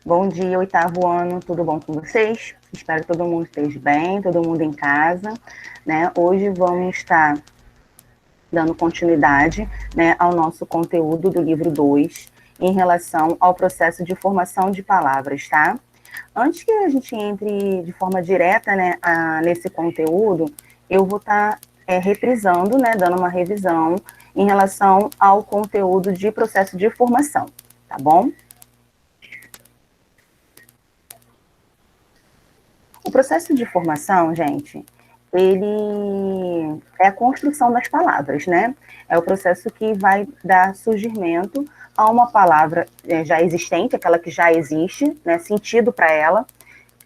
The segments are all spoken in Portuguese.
Bom dia, oitavo ano, tudo bom com vocês? Espero que todo mundo esteja bem, todo mundo em casa, né? Hoje vamos estar dando continuidade, né, ao nosso conteúdo do livro 2, em relação ao processo de formação de palavras, tá? Antes que a gente entre de forma direta, né, nesse conteúdo, eu vou estar reprisando, né, dando uma revisão em relação ao conteúdo de processo de formação, tá bom? O processo de formação, gente, ele é a construção das palavras, né? É o processo que vai dar surgimento a uma palavra já existente, aquela que já existe, né? Sentido para ela,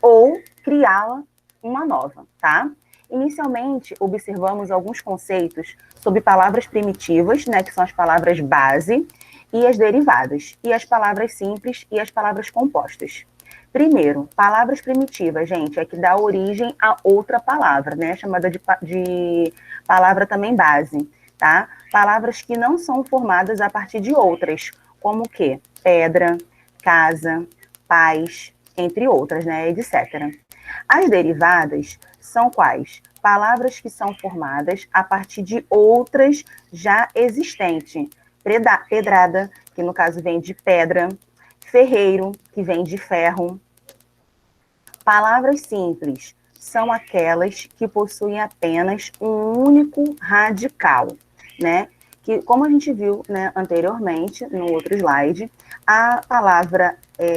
ou criá-la uma nova, tá? Inicialmente, observamos alguns conceitos sobre palavras primitivas, né? Que são as palavras base e as derivadas, e as palavras simples e as palavras compostas. Primeiro, palavras primitivas, gente, é que dá origem a outra palavra, né? Chamada de palavra também base, tá? Palavras que não são formadas a partir de outras, como o quê? Pedra, casa, paz, entre outras, né? Etc. As derivadas são quais? Palavras que são formadas a partir de outras já existentes. Pedrada, que no caso vem de pedra, ferreiro, que vem de ferro. Palavras simples são aquelas que possuem apenas um único radical, né? Que, como a gente viu, né, anteriormente, no outro slide, a palavra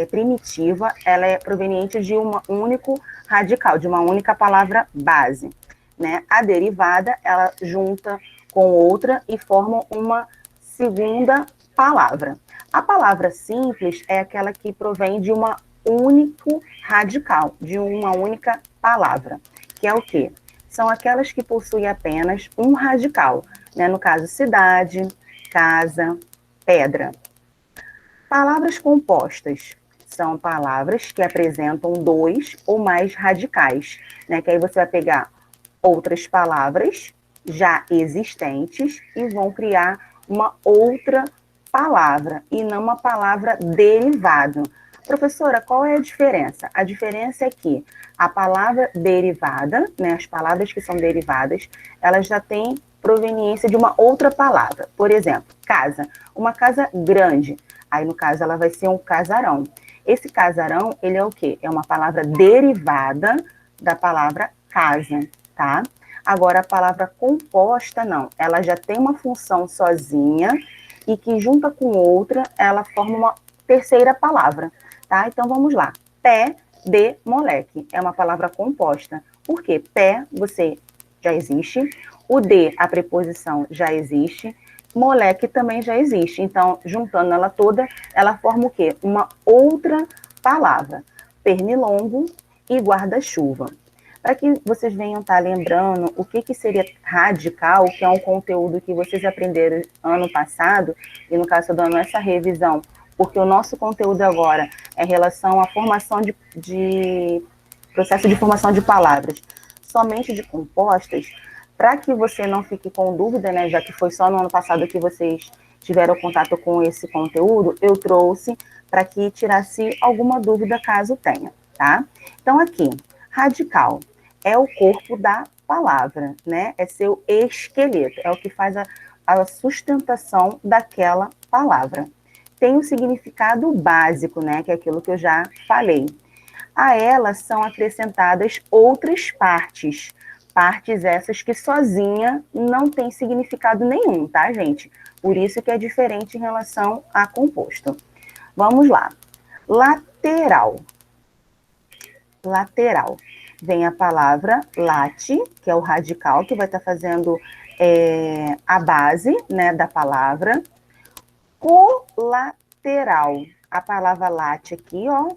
primitiva, ela é proveniente de um único radical, de uma única palavra base, né? A derivada, ela junta com outra e forma uma segunda palavra. A palavra simples é aquela que provém de uma único radical, de uma única palavra, que é o quê? São aquelas que possuem apenas um radical, né? No caso, cidade, casa, pedra. Palavras compostas são palavras que apresentam dois ou mais radicais, né? Que aí você vai pegar outras palavras já existentes e vão criar uma outra palavra e não uma palavra derivada. Professora, qual é a diferença? A diferença é que a palavra derivada, né, as palavras que são derivadas, elas já têm proveniência de uma outra palavra. Por exemplo, casa. Uma casa grande. Aí, no caso, ela vai ser um casarão. Esse casarão, ele é o quê? É uma palavra derivada da palavra casa, tá? Agora, a palavra composta, não. Ela já tem uma função sozinha e que, junta com outra, ela forma uma terceira palavra, tá? Então, vamos lá. Pé de moleque. É uma palavra composta. Por quê? Pé, você já existe. O de, a preposição, já existe. Moleque também já existe. Então, juntando ela toda, ela forma o quê? Uma outra palavra. Pernilongo e guarda-chuva. Para que vocês venham estar lembrando o que seria radical, que é um conteúdo que vocês aprenderam ano passado, e no caso estou dando essa revisão, porque o nosso conteúdo agora é em relação à formação de processo de formação de palavras somente de compostas, para que você não fique com dúvida, né, já que foi só no ano passado que vocês tiveram contato com esse conteúdo, eu trouxe para que tirasse alguma dúvida caso tenha, tá? Então, aqui, radical é o corpo da palavra, né? É seu esqueleto, é o que faz a sustentação daquela palavra. Tem um significado básico, né? Que é aquilo que eu já falei. A ela são acrescentadas outras partes. Partes essas que sozinha não tem significado nenhum, tá, gente? Por isso que é diferente em relação a composto. Vamos lá. Lateral. Lateral. Vem a palavra late, que é o radical, que vai estar fazendo a base, né, da palavra. Colateral. A palavra late aqui, ó,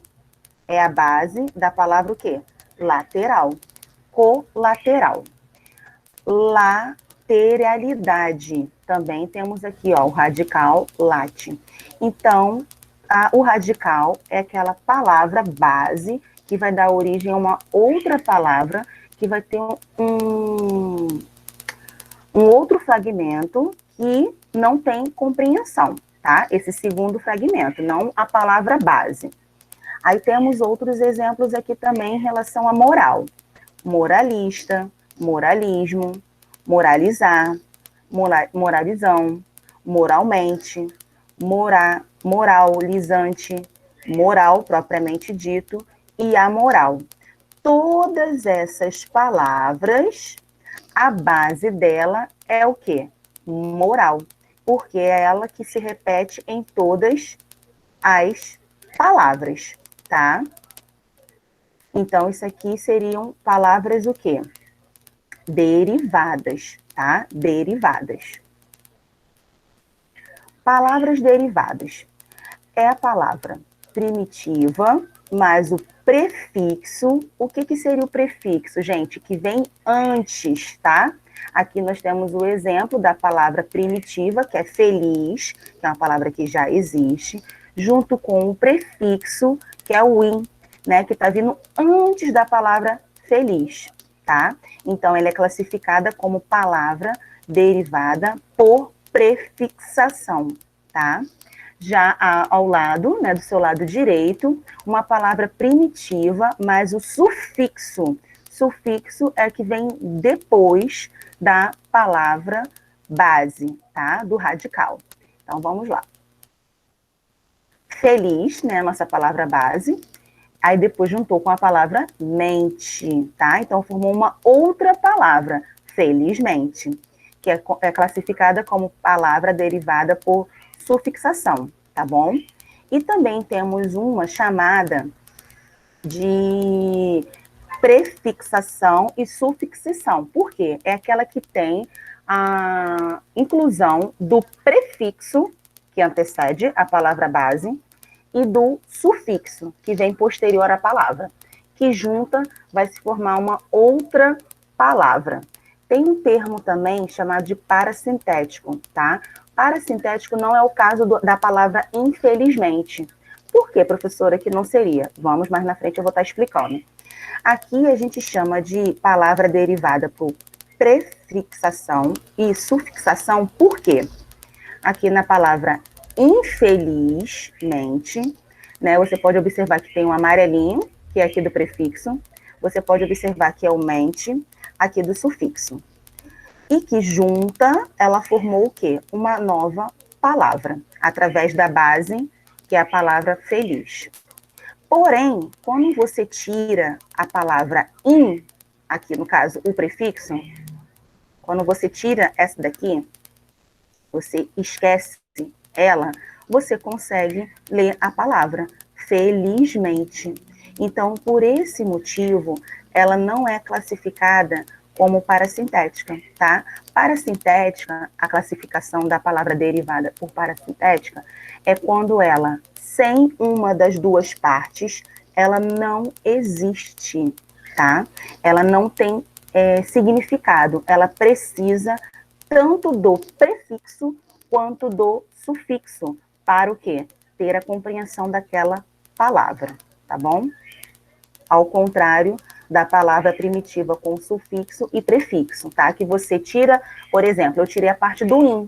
é a base da palavra o quê? Lateral. Colateral. Lateralidade. Também temos aqui, ó, o radical late. Então, o radical é aquela palavra base que vai dar origem a uma outra palavra que vai ter um outro fragmento que não tem compreensão, tá? Esse segundo fragmento, não a palavra base. Aí temos outros exemplos aqui também em relação à moral. Moralista, moralismo, moralizar, moralizão, moralmente, moralizante, moral propriamente dito e amoral. Todas essas palavras, a base dela é o quê? Moral, porque é ela que se repete em todas as palavras, tá? Então, isso aqui seriam palavras o quê? Derivadas, tá? Derivadas. Palavras derivadas. É a palavra primitiva, mais o prefixo. O que seria o prefixo, gente? Que vem antes, tá? Aqui nós temos o exemplo da palavra primitiva, que é feliz, que é uma palavra que já existe, junto com o prefixo, que é o in, né? Que está vindo antes da palavra feliz, tá? Então, ela é classificada como palavra derivada por prefixação, tá? Já ao lado, né, do seu lado direito, uma palavra primitiva, mas o sufixo. Sufixo é que vem depois da palavra base, tá? Do radical. Então, vamos lá. Feliz, né, nossa palavra base. Aí depois juntou com a palavra mente, tá? Então, formou uma outra palavra, felizmente, que é classificada como palavra derivada por sufixação, tá bom? E também temos uma chamada de prefixação e sufixação. Por quê? É aquela que tem a inclusão do prefixo, que antecede a palavra base, e do sufixo, que vem posterior à palavra, que junta vai se formar uma outra palavra. Tem um termo também chamado de parasintético, tá? Parasintético não é o caso da palavra infelizmente. Por que, professora, que não seria? Vamos, mais na frente eu vou estar explicando. Aqui a gente chama de palavra derivada por prefixação e sufixação, por quê? Aqui na palavra infelizmente, né, você pode observar que tem um amarelinho, que é aqui do prefixo, você pode observar que é o mente, aqui do sufixo. E que junta, ela formou o quê? Uma nova palavra, através da base, que é a palavra feliz. Porém, quando você tira a palavra in, aqui no caso o prefixo, quando você tira essa daqui, você esquece ela, você consegue ler a palavra felizmente. Então, por esse motivo, ela não é classificada como parasintética, tá? Parasintética, a classificação da palavra derivada por parasintética, é quando ela, sem uma das duas partes, ela não existe, tá? Ela não tem significado, ela precisa tanto do prefixo quanto do sufixo, para o quê? Ter a compreensão daquela palavra, tá bom? Ao contrário da palavra primitiva com sufixo e prefixo, tá? Que você tira, por exemplo, eu tirei a parte do in,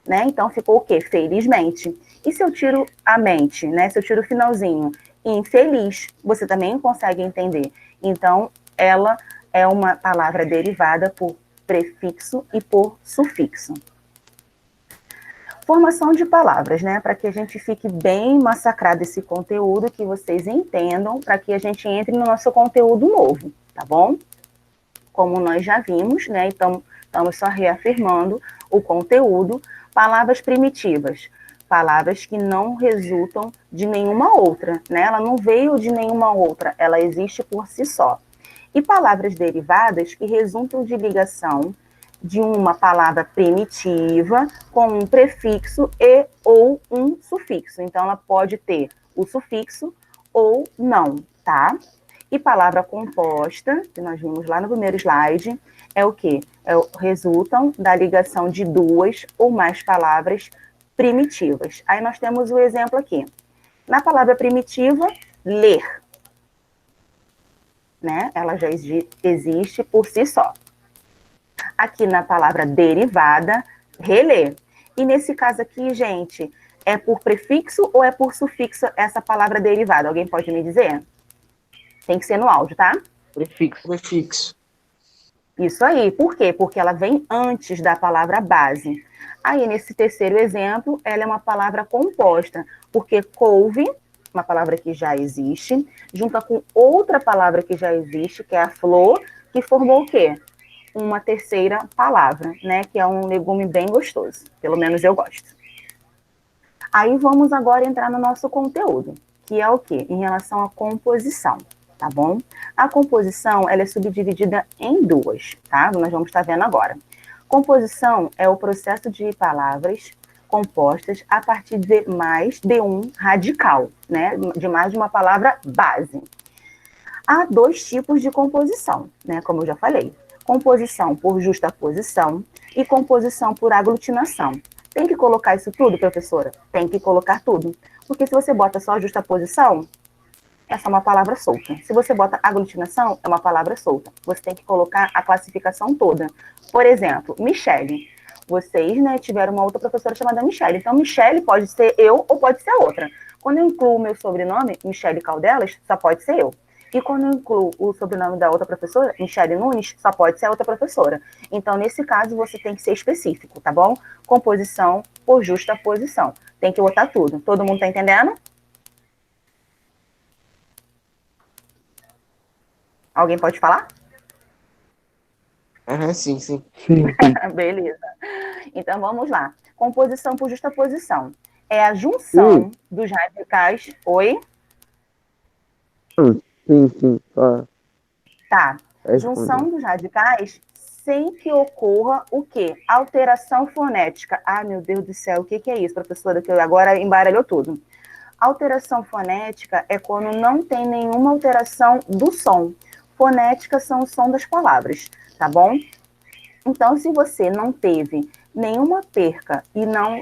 né? Então ficou o quê? Felizmente. E se eu tiro a mente, né? Se eu tiro o finalzinho, infeliz, você também consegue entender. Então, ela é uma palavra derivada por prefixo e por sufixo. Formação de palavras, né? Para que a gente fique bem massacrado esse conteúdo, que vocês entendam, para que a gente entre no nosso conteúdo novo, tá bom? Como nós já vimos, né? Então, estamos só reafirmando o conteúdo. Palavras primitivas, palavras que não resultam de nenhuma outra, né? Ela não veio de nenhuma outra, ela existe por si só. E palavras derivadas que resultam de ligação de uma palavra primitiva com um prefixo e ou um sufixo. Então, ela pode ter o sufixo ou não, tá? E palavra composta, que nós vimos lá no primeiro slide, é o quê? Resultam da ligação de duas ou mais palavras primitivas. Aí nós temos o exemplo aqui. Na palavra primitiva, ler, né? Ela já existe por si só. Aqui na palavra derivada, reler. E nesse caso aqui, gente, É por prefixo ou é por sufixo essa palavra derivada? Alguém pode me dizer? Tem que ser no áudio, tá? Prefixo. Prefixo. Isso aí. Por quê? Porque ela vem antes da palavra base. Aí, nesse terceiro exemplo, ela é uma palavra composta, porque couve, uma palavra que já existe, junta com outra palavra que já existe, que é a flor, que formou o quê? Uma terceira palavra, né? Que é um legume bem gostoso. Pelo menos eu gosto. Aí vamos agora entrar no nosso conteúdo, que é o quê? Em relação à composição, tá bom? A composição, ela é subdividida em duas, tá? Nós vamos estar vendo agora. Composição é o processo de palavras compostas a partir de mais de um radical, né? De mais de uma palavra base. Há dois tipos de composição, né? Como eu já falei. Composição por justaposição e composição por aglutinação. Tem que colocar isso tudo, professora? Tem que colocar tudo. Porque se você bota só justaposição, é só uma palavra solta. Se você bota aglutinação, é uma palavra solta. Você tem que colocar a classificação toda. Por exemplo, Michele. Vocês, né, tiveram uma outra professora chamada Michele. Então, Michele pode ser eu ou pode ser outra. Quando eu incluo o meu sobrenome, Michele Caldelas, só pode ser eu. E quando eu incluo o sobrenome da outra professora, Michele Nunes, só pode ser a outra professora. Então, nesse caso, você tem que ser específico, tá bom? Composição por justa posição. Tem que botar tudo. Todo mundo tá entendendo? Alguém pode falar? Sim. Sim. Beleza. Então, vamos lá. Composição por justaposição. É a junção dos radicais... Oi? Sim. Tá. Junção dos radicais sem que ocorra o quê? Alteração fonética. Ah, meu Deus do céu, o que é isso, professora? Que agora embaralhou tudo. Alteração fonética é quando não tem nenhuma alteração do som. Fonética são o som das palavras, tá bom? Então, se você não teve nenhuma perca e não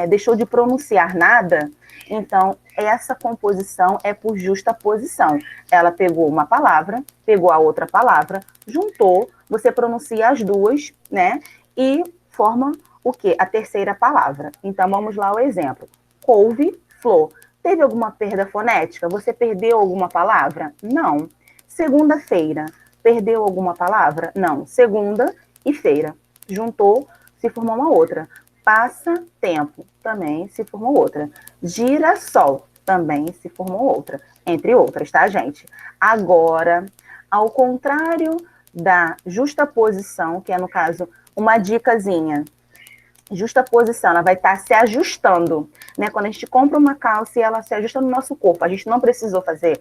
deixou de pronunciar nada, então essa composição é por justa posição. Ela pegou uma palavra, pegou a outra palavra, juntou, você pronuncia as duas, né? E forma o quê? A terceira palavra. Então, vamos lá o exemplo. Couve, flor. Teve alguma perda fonética? Você perdeu alguma palavra? Não. Segunda-feira. Perdeu alguma palavra? Não. Segunda e feira. Juntou, se formou uma outra. Passa tempo, também se formou outra. Girassol, também se formou outra. Entre outras, tá, gente? Agora, ao contrário da justaposição, que é, no caso, uma dicasinha. Justaposição, ela vai estar se ajustando, né? Quando a gente compra uma calça e ela se ajusta no nosso corpo, a gente não precisou fazer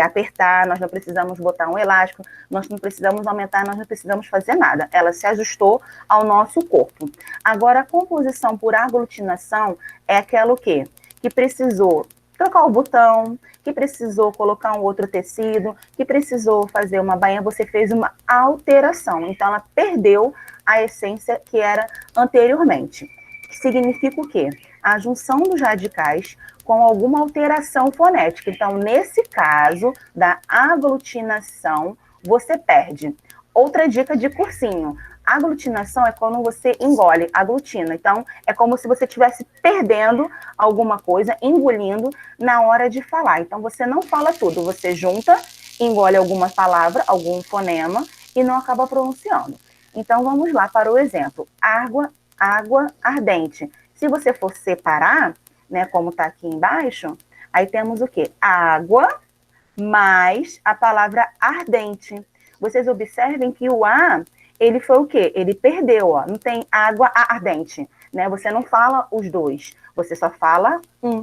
apertar, nós não precisamos botar um elástico, nós não precisamos aumentar, nós não precisamos fazer nada. Ela se ajustou ao nosso corpo. Agora, a composição por aglutinação é aquela o quê? Que precisou trocar o botão, que precisou colocar um outro tecido, que precisou fazer uma bainha, você fez uma alteração. Então, ela perdeu a essência que era anteriormente. Significa o quê? A junção dos radicais com alguma alteração fonética. Então, nesse caso da aglutinação, você perde. Outra dica de cursinho. Aglutinação é quando você engole, aglutina. Então, é como se você estivesse perdendo alguma coisa, engolindo na hora de falar. Então, você não fala tudo, você junta, engole alguma palavra, algum fonema e não acaba pronunciando. Então, vamos lá para o exemplo. Água ardente. Se você for separar, né, como está aqui embaixo, aí temos o quê? Água mais a palavra ardente. Vocês observem que o A, ele foi o quê? Ele perdeu, ó. Não tem água ardente, né? Você não fala os dois, você só fala um.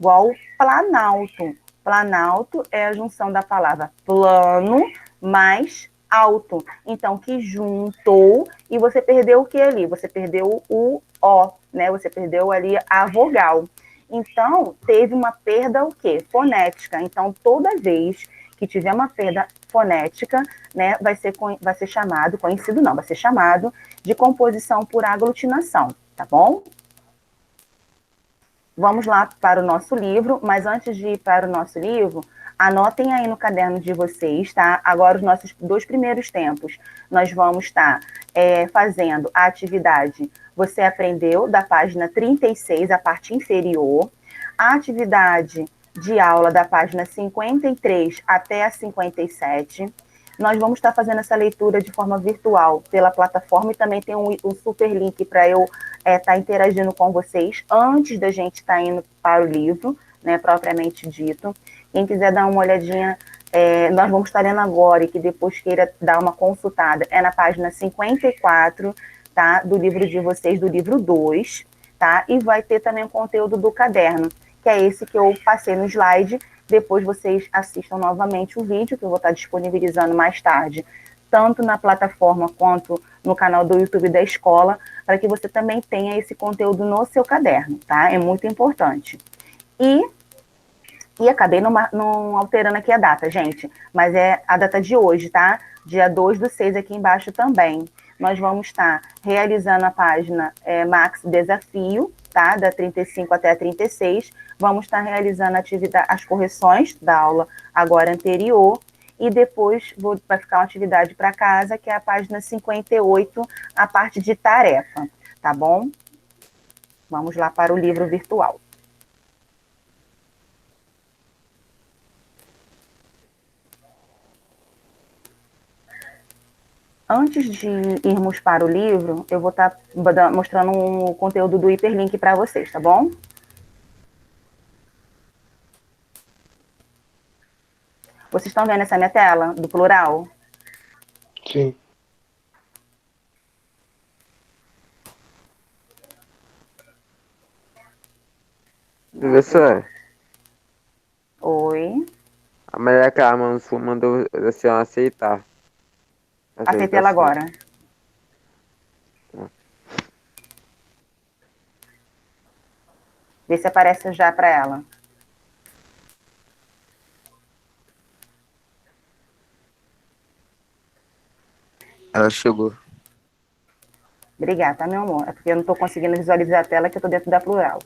Igual planalto. Planalto é a junção da palavra plano mais alto. Então, que juntou e você perdeu o que ali? Você perdeu o O, né? Você perdeu ali a vogal. Então, teve uma perda o quê? Fonética. Então, toda vez que tiver uma perda fonética, né, vai ser chamado, conhecido não, vai ser chamado de composição por aglutinação, tá bom? vamos lá para o nosso livro, mas antes de ir para o nosso livro, anotem aí no caderno de vocês, tá? Agora, os nossos 2 primeiros tempos, nós vamos estar fazendo a atividade Você Aprendeu, da página 36, a parte inferior, a atividade de aula da página 53 até a 57. Nós vamos estar fazendo essa leitura de forma virtual pela plataforma e também tem um super link para eu estar interagindo com vocês antes da gente estar indo para o livro, né, propriamente dito. Quem quiser dar uma olhadinha, nós vamos estar lendo agora e que depois queira dar uma consultada, é na página 54, tá, do livro de vocês, do livro 2, tá? E vai ter também o conteúdo do caderno, que é esse que eu passei no slide. Depois vocês assistam novamente o vídeo, que eu vou estar disponibilizando mais tarde, tanto na plataforma quanto no canal do YouTube da escola, para que você também tenha esse conteúdo no seu caderno, tá? É muito importante. E acabei não alterando aqui a data, gente, mas é a data de hoje, tá? Dia 2/6 aqui embaixo também. Nós vamos estar realizando a página Max Desafio, tá? Da 35 até a 36. Vamos estar realizando as correções da aula agora anterior. E depois vai ficar uma atividade para casa, que é a página 58, a parte de tarefa, tá bom? Vamos lá para o livro virtual. Antes de irmos para o livro, eu vou estar mostrando um conteúdo do hiperlink para vocês, tá bom? Vocês estão vendo essa minha tela, do plural? Sim. Professor, Oi. a Maria Carmen mandou a senhora aceitar. Aceitei ela Aceitação. agora. Vê se aparece já para ela. Ela chegou. Obrigada, tá, meu amor? É porque eu não estou conseguindo visualizar a tela que eu estou dentro da plural.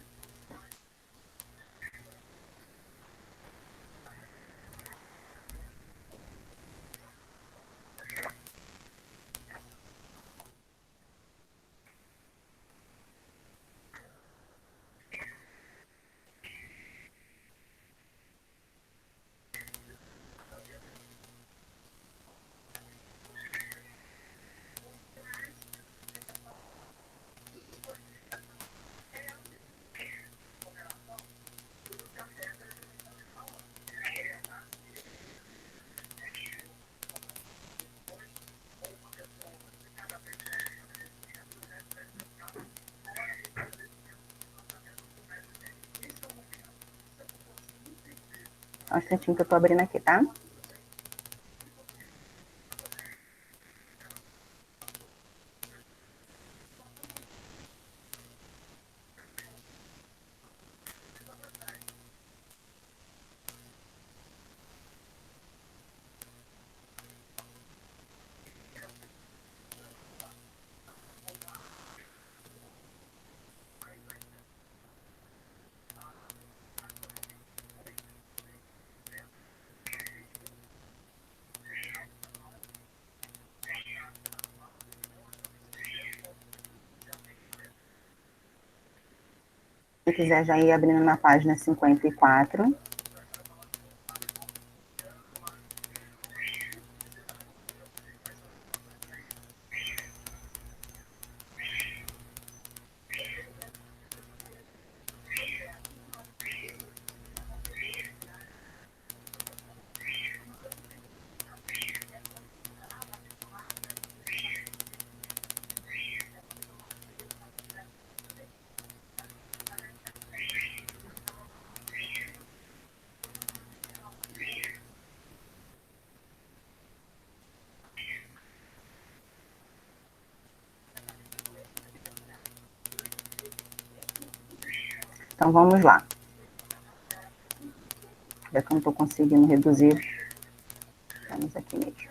Só um instantinho que eu estou abrindo aqui, tá? Se quiser já ir abrindo na página 54. Então, vamos lá. Já que eu não estou conseguindo reduzir, vamos aqui mesmo.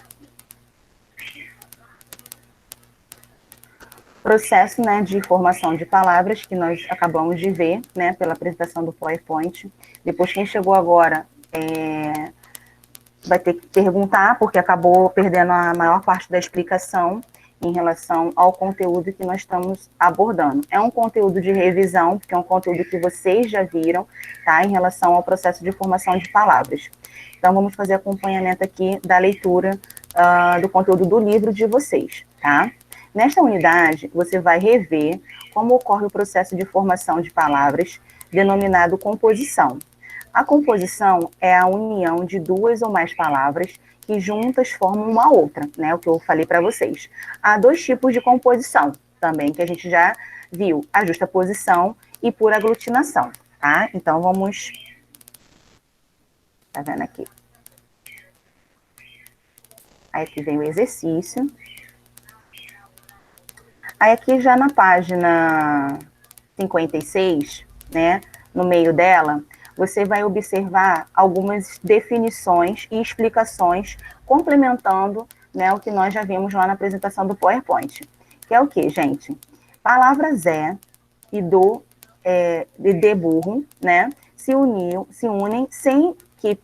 processo, né, de formação de palavras que nós acabamos de ver, né, pela apresentação do PowerPoint. Depois, quem chegou agora vai ter que perguntar, porque acabou perdendo a maior parte da explicação em relação ao conteúdo que nós estamos abordando. É um conteúdo de revisão, porque é um conteúdo que vocês já viram, tá, em relação ao processo de formação de palavras. Então, vamos fazer acompanhamento aqui da leitura do conteúdo do livro de vocês, tá? Nesta unidade, você vai rever como ocorre o processo de formação de palavras, denominado composição. A composição é a união de duas ou mais palavras que juntas formam uma outra, né? O que eu falei para vocês. Há dois tipos de composição também, que a gente já viu, a justaposição e por aglutinação, tá? Então, vamos... Tá vendo aqui? Aí aqui vem o exercício. Aí aqui já na página 56, né, no meio dela, você vai observar algumas definições e explicações complementando, né, o que nós já vimos lá na apresentação do PowerPoint. Que é o quê, gente? Palavras e de burro, né, se unem sem que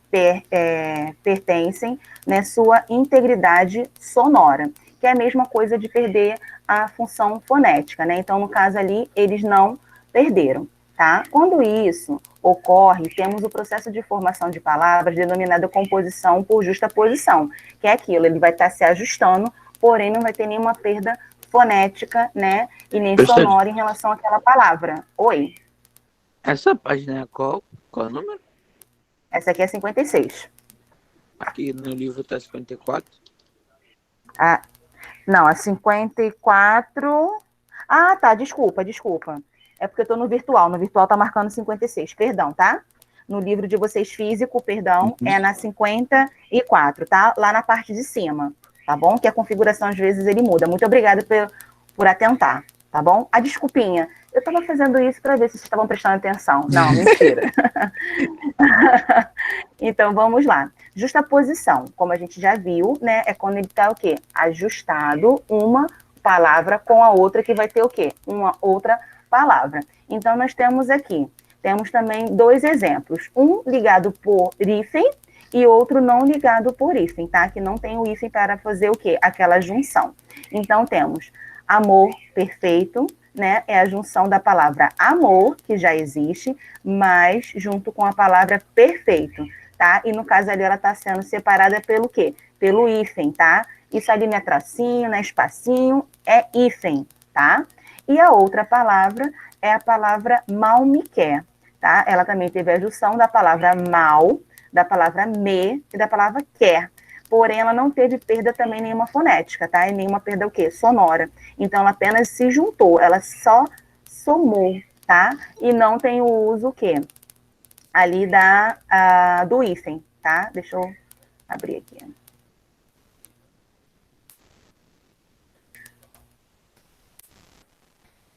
pertencem, né, sua integridade sonora, que é a mesma coisa de perder a função fonética, né? Então, no caso ali, eles não perderam, tá? Quando isso ocorre, temos o processo de formação de palavras denominado composição por justaposição, que é aquilo, ele vai estar se ajustando, porém não vai ter nenhuma perda fonética, né? E nem sonora em relação àquela palavra. Oi? Essa página é qual? Qual é o número? Essa aqui é 56. Aqui no livro tá 54. Ah, não, a 54... Ah, tá, desculpa. É porque eu tô no virtual tá marcando 56, perdão, tá? No livro de vocês físico, perdão, é na 54, tá? Lá na parte de cima, tá bom? Que a configuração às vezes ele muda. Muito obrigada por atentar, tá bom? A desculpinha, eu tava fazendo isso para ver se vocês estavam prestando atenção. Não, mentira. Então, vamos lá. Justaposição, como a gente já viu, né, é quando ele está o quê? Ajustado uma palavra com a outra, que vai ter o quê? Uma outra palavra. Então, nós temos também dois exemplos. Um ligado por hífen e outro não ligado por hífen, tá? Que não tem o hífen para fazer o quê? Aquela junção. Então, temos amor perfeito, né? É a junção da palavra amor, que já existe, mas junto com a palavra perfeito, tá? E no caso ali ela está sendo separada pelo quê? Pelo hífen, tá? Isso ali não é tracinho, não é espacinho, é hífen, tá? E a outra palavra é a palavra mal me quer, tá? Ela também teve a junção da palavra mal, da palavra me e da palavra quer. Porém, ela não teve perda também nenhuma fonética, tá? E nenhuma perda o quê? Sonora. Então, ela apenas se juntou, ela só somou, tá? E não tem o uso o quê? Ali do hífen, tá? Deixa eu abrir aqui.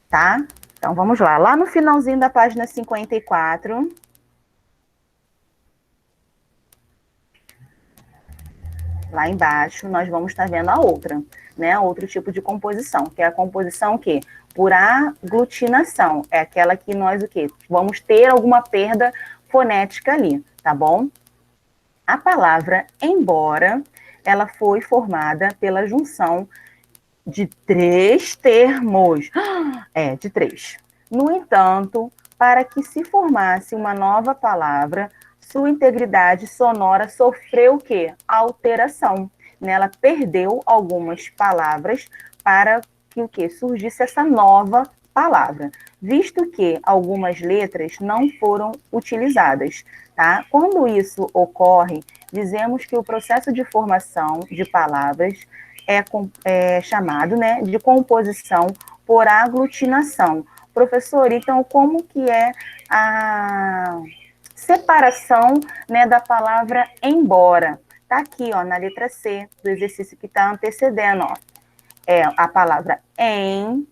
Tá? Então, vamos lá. Lá no finalzinho da página 54... Lá embaixo, nós vamos estar vendo a outra, né? Outro tipo de composição, que é a composição o quê? Por aglutinação. É aquela que nós o quê? Vamos ter alguma perda fonética ali, tá bom? A palavra embora, ela foi formada pela junção de 3 termos. De 3. No entanto, para que se formasse uma nova palavra, sua integridade sonora sofreu o quê? Alteração. Ela perdeu algumas palavras para que o quê? Surgisse essa nova palavra, visto que algumas letras não foram utilizadas, tá? Quando isso ocorre, dizemos que o processo de formação de palavras é chamado, né, de composição por aglutinação. Professor, então como que é a separação, né, da palavra embora? Tá aqui, ó, na letra C do exercício que está antecedendo, ó. É a palavra em,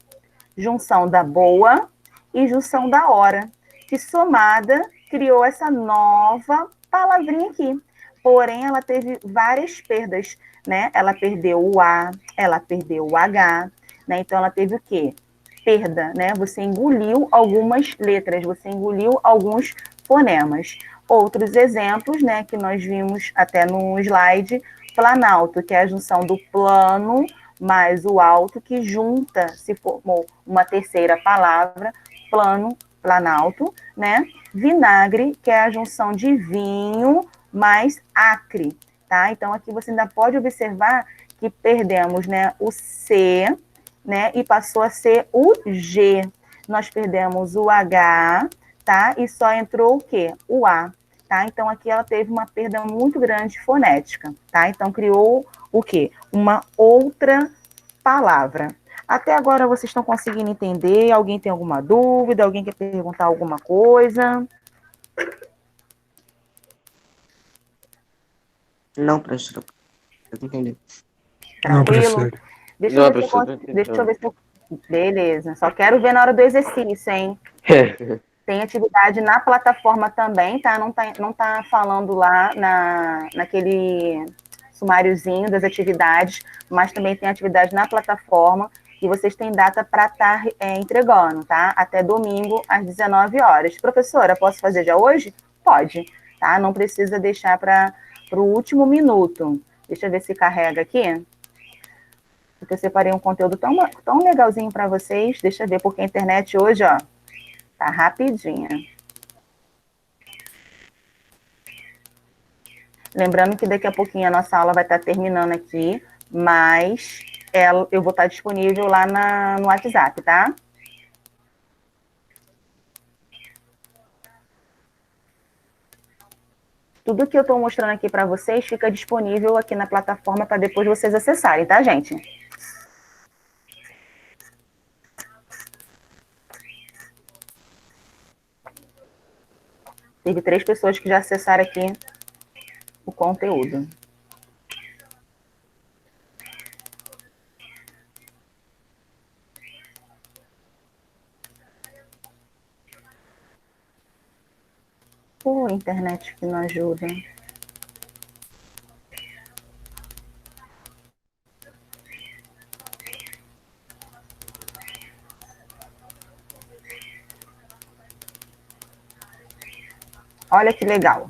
junção da boa e junção da hora, que somada criou essa nova palavrinha aqui. Porém, ela teve várias perdas, né? Ela perdeu o A, ela perdeu o H, né? Então, ela teve o quê? perda, né? Você engoliu algumas letras, você engoliu alguns fonemas. Outros exemplos, né, que nós vimos até no slide, planalto, que é a junção do plano mais o alto, que junta, se formou uma terceira palavra, plano, planalto, né? Vinagre, que é a junção de vinho mais acre, tá? Então, aqui você ainda pode observar que perdemos, né, o C, né, e passou a ser o G. Nós perdemos o H, tá? E só entrou o quê? O A, tá? Então, aqui ela teve uma perda muito grande fonética, tá? Então, criou o quê? Uma outra palavra. Até agora vocês estão conseguindo entender? Alguém tem alguma dúvida? Alguém quer perguntar alguma coisa? Não, professor. Eu entendi. Não, Tranquilo? professor. Deixa Não, eu ver se eu professor, consigo. Deixa eu ver se eu. Beleza. Só quero ver na hora do exercício, hein? Tem atividade na plataforma também, tá? Não tá falando lá naquele sumáriozinho das atividades, mas também tem atividade na plataforma e vocês têm data para estar entregando, tá? Até domingo, às 19 horas. Professora, posso fazer já hoje? Pode, tá? Não precisa deixar para o último minuto. Deixa eu ver se carrega aqui. Porque eu separei um conteúdo tão legalzinho para vocês. Deixa eu ver, porque a internet hoje, ó, tá rapidinha. Lembrando que daqui a pouquinho a nossa aula vai estar terminando aqui, mas eu vou estar disponível lá no WhatsApp, tá? Tudo que eu estou mostrando aqui para vocês fica disponível aqui na plataforma para depois vocês acessarem, tá, gente? Teve 3 pessoas que já acessaram aqui o conteúdo. Pô, internet que não ajuda. Olha que legal.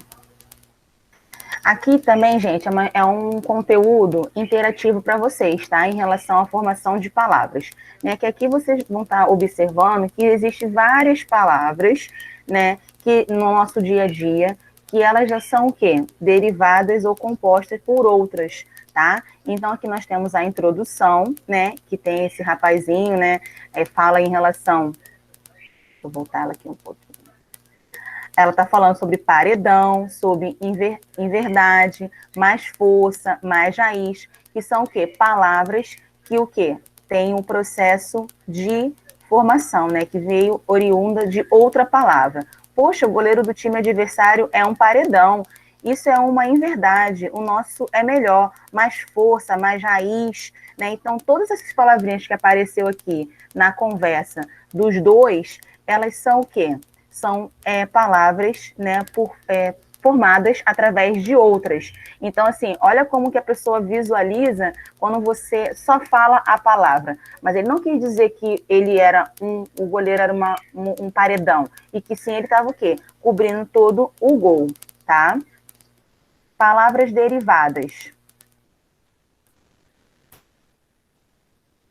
Aqui também, gente, é um conteúdo interativo para vocês, tá? Em relação à formação de palavras. Né? Que aqui vocês vão estar observando que existem várias palavras, né? Que no nosso dia a dia, que elas já são o quê? Derivadas ou compostas por outras, tá? Então, aqui nós temos a introdução, né? Que tem esse rapazinho, né? Fala em relação... Vou voltar ela aqui um pouquinho. Ela está falando sobre paredão, sobre inverdade, mais força, mais raiz, que são o quê? Palavras que o quê? Tem um processo de formação, né? Que veio oriunda de outra palavra. Poxa, o goleiro do time adversário é um paredão. Isso é uma inverdade. O nosso é melhor, mais força, mais raiz, né? Então, todas essas palavrinhas que apareceu aqui na conversa dos dois, elas são o quê? São palavras, né, formadas através de outras. Então, assim, olha como que a pessoa visualiza quando você só fala a palavra. Mas ele não quis dizer que ele era o goleiro era um paredão. E que sim, ele estava o quê? Cobrindo todo o gol, tá? Palavras derivadas.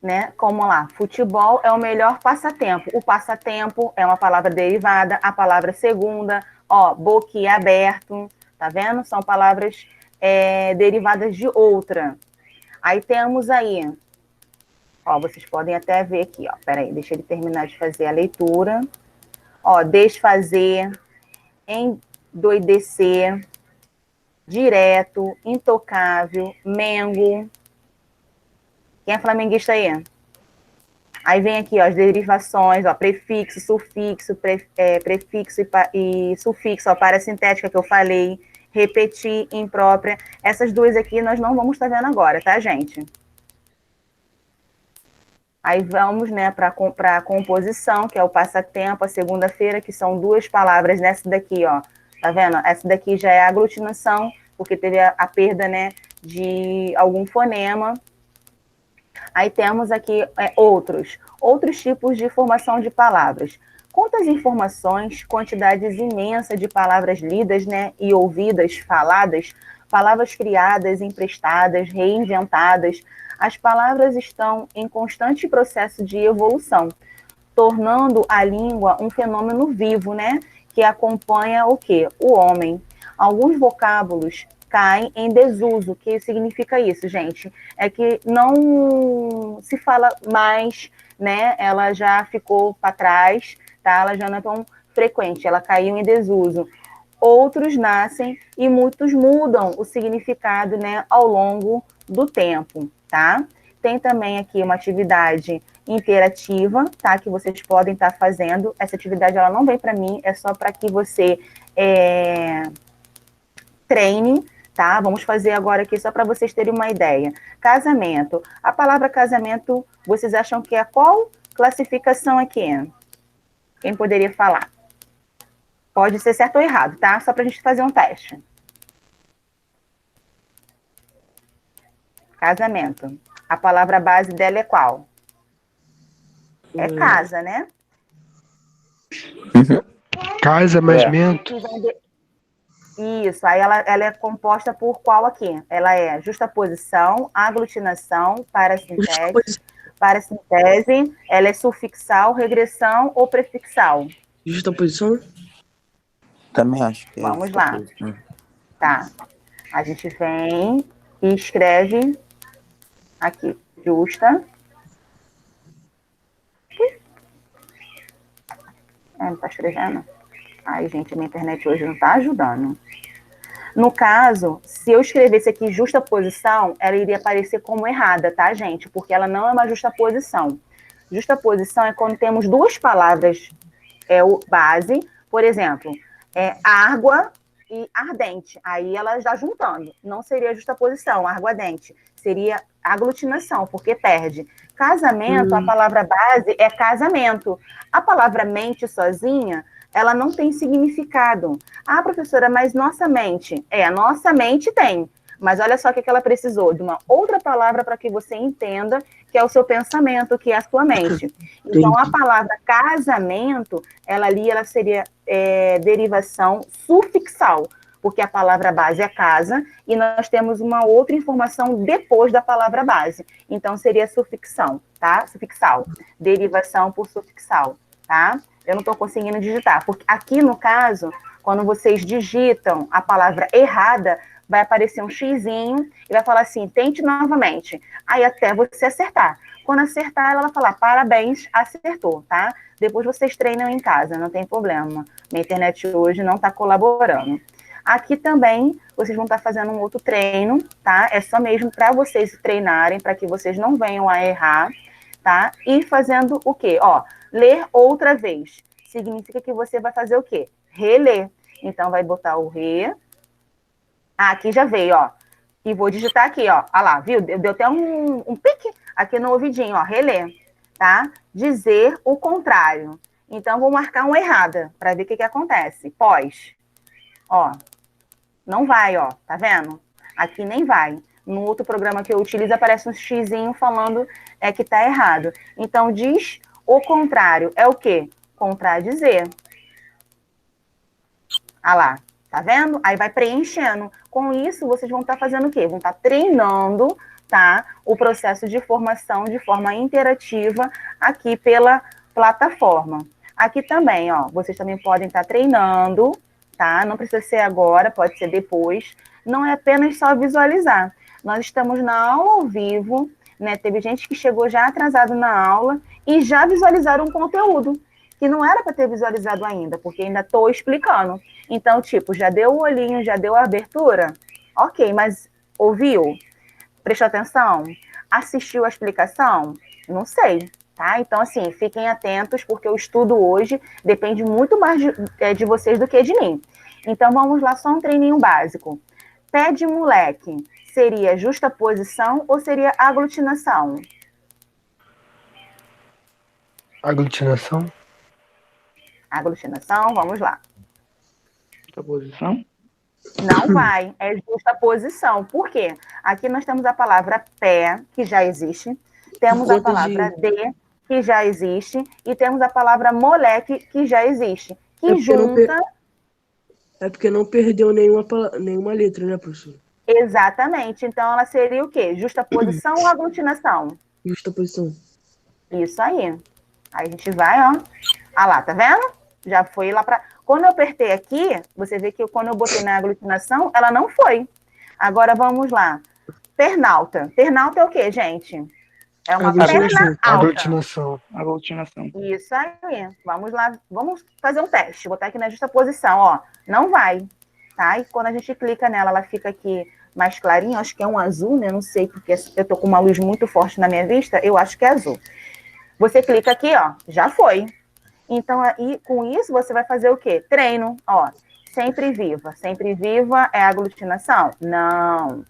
Né? Como lá, futebol é o melhor passatempo. O passatempo é uma palavra derivada, a palavra segunda, ó, boquiaberto, tá vendo? São palavras derivadas de outra. Aí temos aí, ó, vocês podem até ver aqui, ó, peraí, deixa ele terminar de fazer a leitura. Ó, desfazer, endoidecer, direto, intocável, mengo. Quem é flamenguista aí? Aí vem aqui, ó, as derivações, ó, prefixo, sufixo, prefixo e sufixo, ó, parasintética que eu falei, repetir, imprópria. Essas duas aqui nós não vamos estar vendo agora, tá, gente? Aí vamos, né, para a composição, que é o passatempo, a segunda-feira, que são 2 palavras nessa daqui, ó. Tá vendo? Essa daqui já é a aglutinação, porque teve a perda, né, de algum fonema. Aí temos aqui outros tipos de formação de palavras. Quantas informações, quantidades imensas de palavras lidas, né, e ouvidas, faladas, palavras criadas, emprestadas, reinventadas. As palavras estão em constante processo de evolução, tornando a língua um fenômeno vivo, né, que acompanha o quê? O homem. Alguns vocábulos caem em desuso. O que significa isso, gente? É que não se fala mais, né? Ela já ficou para trás, tá? Ela já não é tão frequente, ela caiu em desuso. Outros nascem e muitos mudam o significado, né, ao longo do tempo, tá? Tem também aqui uma atividade interativa, tá? Que vocês podem estar fazendo. Essa atividade ela não vem para mim, é só para que você treine, tá? Vamos fazer agora aqui só para vocês terem uma ideia. Casamento. A palavra casamento, vocês acham que é qual classificação aqui? Quem poderia falar? Pode ser certo ou errado, tá? Só para a gente fazer um teste. Casamento. A palavra base dela é qual? É casa, né? Casamento. Isso, aí ela é composta por qual aqui? Ela é justaposição, aglutinação, parassintese, ela é sufixal, regressão ou prefixal? Justaposição? Também acho que é. Vamos lá. Tá. A gente vem e escreve aqui, justa. Não tá escrevendo? Ai, gente, a minha internet hoje não tá ajudando. No caso, se eu escrevesse aqui justaposição, ela iria aparecer como errada, tá, gente? Porque ela não é uma justaposição. Justaposição é quando temos duas palavras o base, por exemplo, água e ardente. Aí ela já juntando. Não seria justaposição, arguadente. Seria aglutinação, porque perde. Casamento, a palavra base é casamento. A palavra mente sozinha, ela não tem significado. Ah, professora, mas nossa mente? Nossa mente tem. Mas olha só o que ela precisou, de uma outra palavra para que você entenda que é o seu pensamento, que é a sua mente. Então, a palavra casamento, ela seria derivação sufixal, porque a palavra base é casa, e nós temos uma outra informação depois da palavra base. Então, seria sufixão, tá? Sufixal. Derivação por sufixal, tá? Eu não estou conseguindo digitar, porque aqui, no caso, quando vocês digitam a palavra errada, vai aparecer um xizinho e vai falar assim, tente novamente. Aí até você acertar. Quando acertar, ela vai falar, parabéns, acertou, tá? Depois vocês treinam em casa, não tem problema. Minha internet hoje não está colaborando. Aqui também, vocês vão estar fazendo um outro treino, tá? É só mesmo para vocês treinarem, para que vocês não venham a errar, tá? E fazendo o quê? Ó, ler outra vez. Significa que você vai fazer o quê? Reler. Então, vai botar o re. Aqui já veio, ó. E vou digitar aqui, ó. Olha lá, viu? Deu até um pique aqui no ouvidinho, ó. Reler, tá? Dizer o contrário. Então, vou marcar uma errada para ver o que acontece. Pós. Ó. Não vai, ó. Tá vendo? Aqui nem vai. No outro programa que eu utilizo, aparece um xizinho falando que tá errado. Então, diz o contrário. É o quê? Contradizer. Ah lá. Tá vendo? Aí vai preenchendo. Com isso, vocês vão estar fazendo o quê? Vão estar treinando, tá? O processo de formação de forma interativa aqui pela plataforma. Aqui também, ó, vocês também podem estar treinando, tá? Não precisa ser agora, pode ser depois. Não é apenas só visualizar. Nós estamos na aula ao vivo, né? Teve gente que chegou já atrasado na aula e já visualizaram um conteúdo que não era para ter visualizado ainda, porque ainda estou explicando. Então, tipo, já deu o olhinho, já deu a abertura? Ok, mas ouviu? Prestou atenção? Assistiu a explicação? Não sei, tá? Então, assim, fiquem atentos, porque o estudo hoje depende muito mais de vocês do que de mim. Então, vamos lá, só um treininho básico. Pé de moleque, seria justaposição ou seria aglutinação? Aglutinação. Aglutinação, vamos lá. Justaposição? Não vai, é justaposição. Por quê? Aqui nós temos a palavra pé, que já existe, temos a conta palavra de... de, que já existe, e temos a palavra moleque, que já existe, que porque não junta É porque não perdeu nenhuma letra, né, professor? exatamente. Então, ela seria o quê? Justaposição ou aglutinação? Justaposição. Isso aí. Aí a gente vai, ó. Ah lá, tá vendo? Já foi lá para. Quando eu apertei aqui, você vê que quando eu botei na aglutinação, ela não foi. Agora vamos lá. Pernalta. Pernalta é o quê, gente? É uma perna Aglutinação. alta. Aglutinação. Aglutinação. Isso aí. Vamos lá. Vamos fazer um teste. Vou botar aqui na justa posição, ó. Não vai. Tá? E quando a gente clica nela, ela fica aqui mais clarinha. Acho que é um azul, né? Não sei, porque eu tô com uma luz muito forte na minha vista. Eu acho que é azul. Você clica aqui, ó. Já foi. Então, aí, com isso, você vai fazer o quê? Treino, ó. Sempre viva. Sempre viva é aglutinação? Não.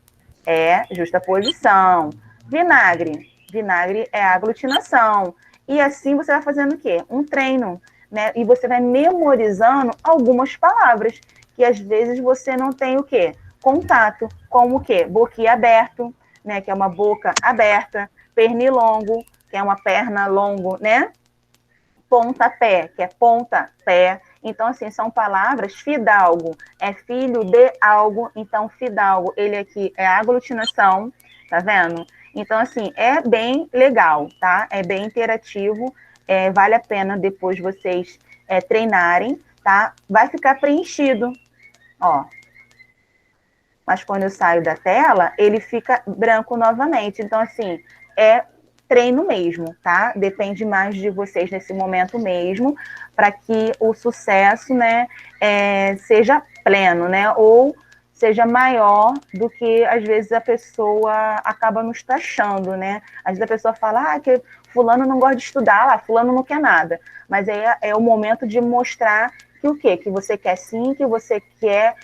É justaposição. Vinagre. Vinagre é aglutinação. E assim você vai fazendo o quê? Um treino, né? E você vai memorizando algumas palavras que às vezes você não tem o quê? Contato, como o quê? Boquiaberto, né? Que é uma boca aberta. Pernilongo, que é uma perna longo, né? Pontapé, que é ponta-pé. Então, assim, são palavras. Fidalgo é filho de algo. Então, fidalgo, ele aqui é aglutinação, tá vendo? Então, assim, é bem legal, tá? É bem interativo. Vale a pena depois vocês treinarem, tá? Vai ficar preenchido, ó. Mas quando eu saio da tela, ele fica branco novamente. Então, assim, é treino mesmo, tá? Depende mais de vocês nesse momento mesmo, para que o sucesso, né, seja pleno, né? Ou seja maior do que, às vezes, a pessoa acaba nos taxando, né? Às vezes a pessoa fala, que fulano não gosta de estudar, lá, fulano não quer nada. Mas é o momento de mostrar que o quê? Que você quer sim, que você quer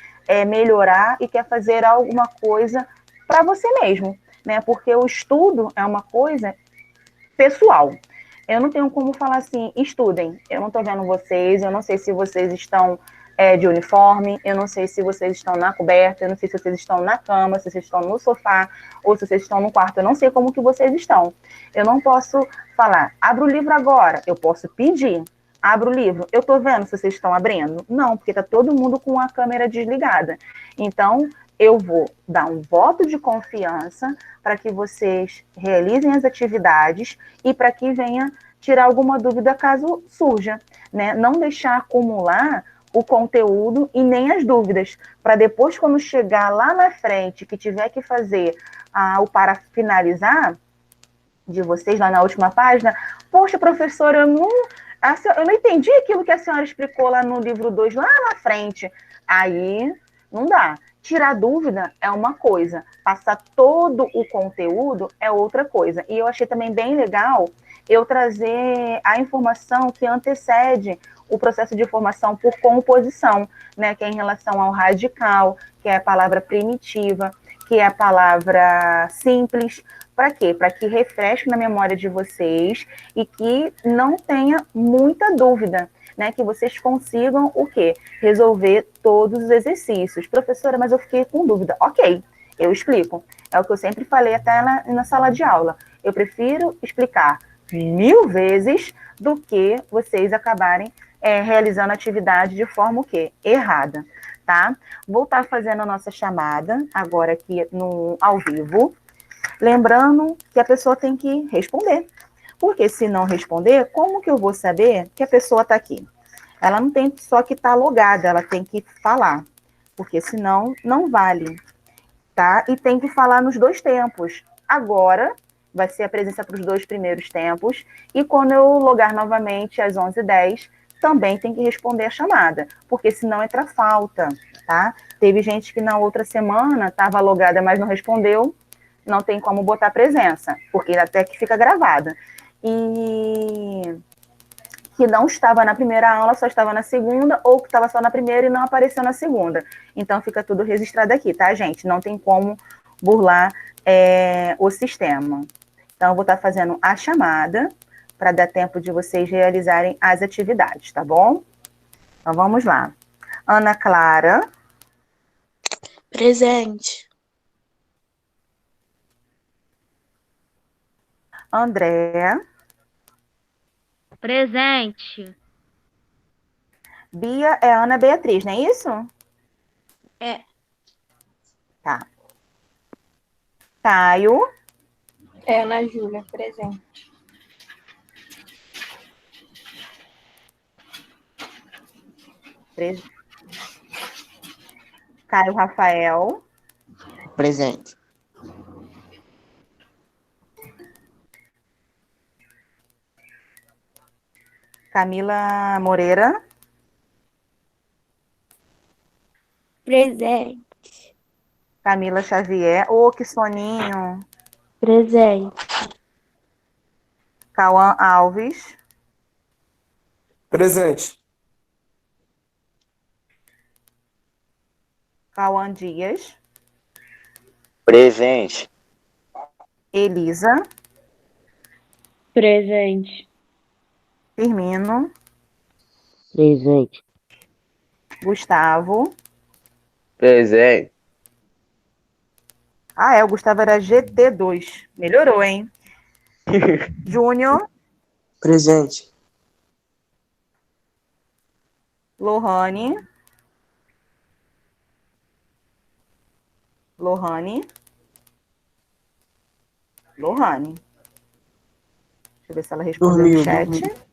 melhorar e quer fazer alguma coisa para você mesmo, né? Porque o estudo é uma coisa pessoal. Eu não tenho como falar assim, estudem. Eu não estou vendo vocês, eu não sei se vocês estão de uniforme, eu não sei se vocês estão na coberta, eu não sei se vocês estão na cama, se vocês estão no sofá, ou se vocês estão no quarto, eu não sei como que vocês estão. Eu não posso falar, abra o livro agora, eu posso pedir, abra o livro. Eu estou vendo se vocês estão abrindo? Não, porque está todo mundo com a câmera desligada. Então, eu vou dar um voto de confiança para que vocês realizem as atividades e para que venha tirar alguma dúvida caso surja, né? Não deixar acumular o conteúdo e nem as dúvidas, para depois, quando chegar lá na frente, que tiver que fazer o para finalizar de vocês lá na última página, poxa, professora, eu não entendi aquilo que a senhora explicou lá no livro 2, lá na frente. Aí, não dá. Tirar dúvida é uma coisa, passar todo o conteúdo é outra coisa. E eu achei também bem legal eu trazer a informação que antecede o processo de formação por composição, né, que é em relação ao radical, que é a palavra primitiva, que é a palavra simples. Para quê? Para que refresque na memória de vocês e que não tenha muita dúvida, né? Que vocês consigam o quê? Resolver todos os exercícios. Professora, mas eu fiquei com dúvida. Ok, eu explico. É o que eu sempre falei até na sala de aula. Eu prefiro explicar 1000 vezes do que vocês acabarem realizando a atividade de forma o quê? Errada, tá? Vou estar fazendo a nossa chamada agora aqui ao vivo. Lembrando que a pessoa tem que responder. Porque se não responder, como que eu vou saber que a pessoa está aqui? Ela não tem só que estar logada, ela tem que falar. Porque senão não vale. Tá? E tem que falar nos 2 tempos. Agora vai ser a presença para os 2 primeiros tempos. E quando eu logar novamente às 11h10, também tem que responder a chamada. Porque senão entra falta. Tá? Teve gente que na outra semana estava logada, mas não respondeu. Não tem como botar presença, porque até que fica gravada. E que não estava na primeira aula, só estava na segunda, ou que estava só na primeira e não apareceu na segunda. Então, fica tudo registrado aqui, tá, gente? Não tem como burlar o sistema. Então, eu vou estar fazendo a chamada para dar tempo de vocês realizarem as atividades, tá bom? Então, vamos lá. Ana Clara. Presente. Andréa. Presente. Bia é Ana Beatriz, não é isso? É. Tá. Caio. É Ana Júlia, presente. Caio Rafael. Presente. Camila Moreira. Presente. Camila Xavier. Ô, que soninho. Presente. Cauã Alves. Presente. Cauã Dias. Presente. Elisa. Presente. Firmino. Presente. Gustavo. Presente. Ah, o Gustavo era GT2. Melhorou, hein? Júnior. Presente. Lohane. Lohane. Lohane. Deixa eu ver se ela respondeu no chat.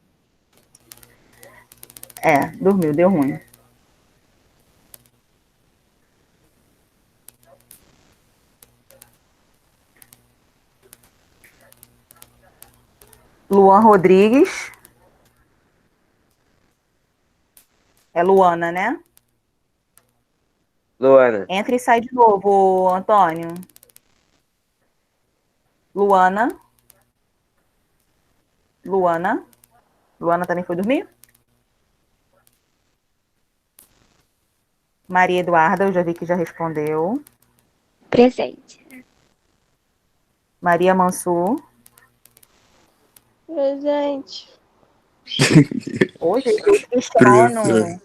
Dormiu, deu ruim. Luan Rodrigues. É Luana, né? Luana. Entra e sai de novo, Antônio. Luana. Luana. Luana também foi dormir? Maria Eduarda, eu já vi que já respondeu. Presente. Maria Mansur. Presente. Hoje eu questiono.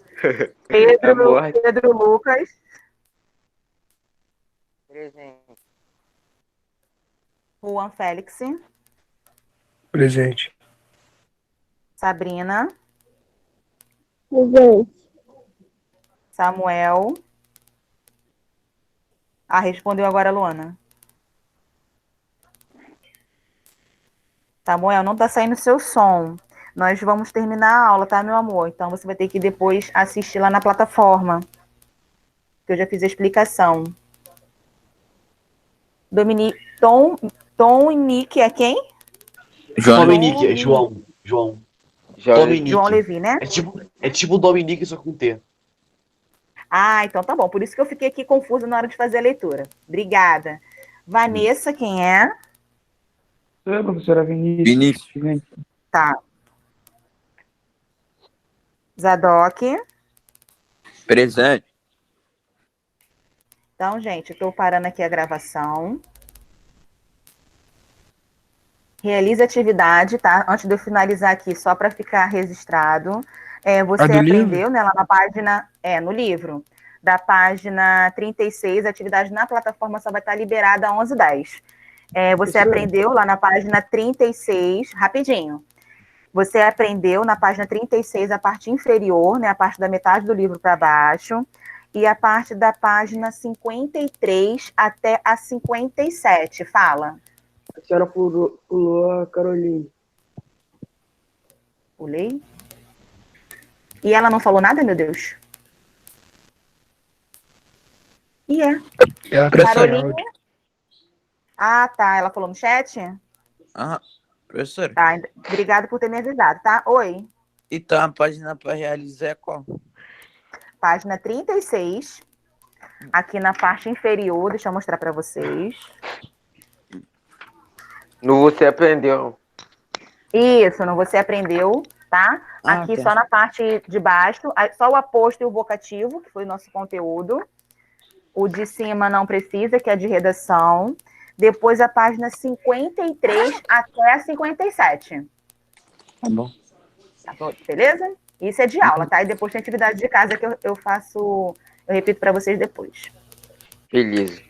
Pedro Lucas. Presente. Juan Félix. Presente. Sabrina. Presente. Samuel. Respondeu agora a Luana. Samuel, não tá saindo seu som. Nós vamos terminar a aula, tá, meu amor? Então você vai ter que depois assistir lá na plataforma. Que eu já fiz a explicação. Tom e Nick é quem? Dominique, é João. Dominique. João Levi, né? É tipo Dominique, só com T. Então tá bom. Por isso que eu fiquei aqui confusa na hora de fazer a leitura. Obrigada. Vanessa, quem é? Sou eu, professora Vinícius. Tá. Zadok. Presente. Então, gente, eu estou parando aqui a gravação. Realize a atividade, tá? Antes de eu finalizar aqui, só para ficar registrado. Você aprendeu, livro? né, lá na página, no livro, da página 36, a atividade na plataforma só vai estar liberada às 11h10. Você aprendeu lá na página 36, rapidinho. Você aprendeu na página 36 a parte inferior, né, a parte da metade do livro para baixo, e a parte da página 53 até a 57. Fala. A senhora pulou a Caroline. Pulei? E ela não falou nada, meu Deus? Ela tá sem Caroline? áudio. Tá. Ela falou no chat? Professora. Tá, obrigada por ter me avisado, tá? Oi. Então, a página para realizar é qual? Página 36. Aqui na parte inferior, deixa eu mostrar para vocês. No Você Aprendeu. Isso, não você aprendeu, tá? Aqui tá. só na parte de baixo, só o aposto e o vocativo, que foi o nosso conteúdo. O de cima não precisa, que é de redação. Depois a página 53 até a 57. Tá bom. Tá bom, beleza? Isso é de aula, tá? E depois tem atividade de casa que eu repito para vocês depois. Beleza.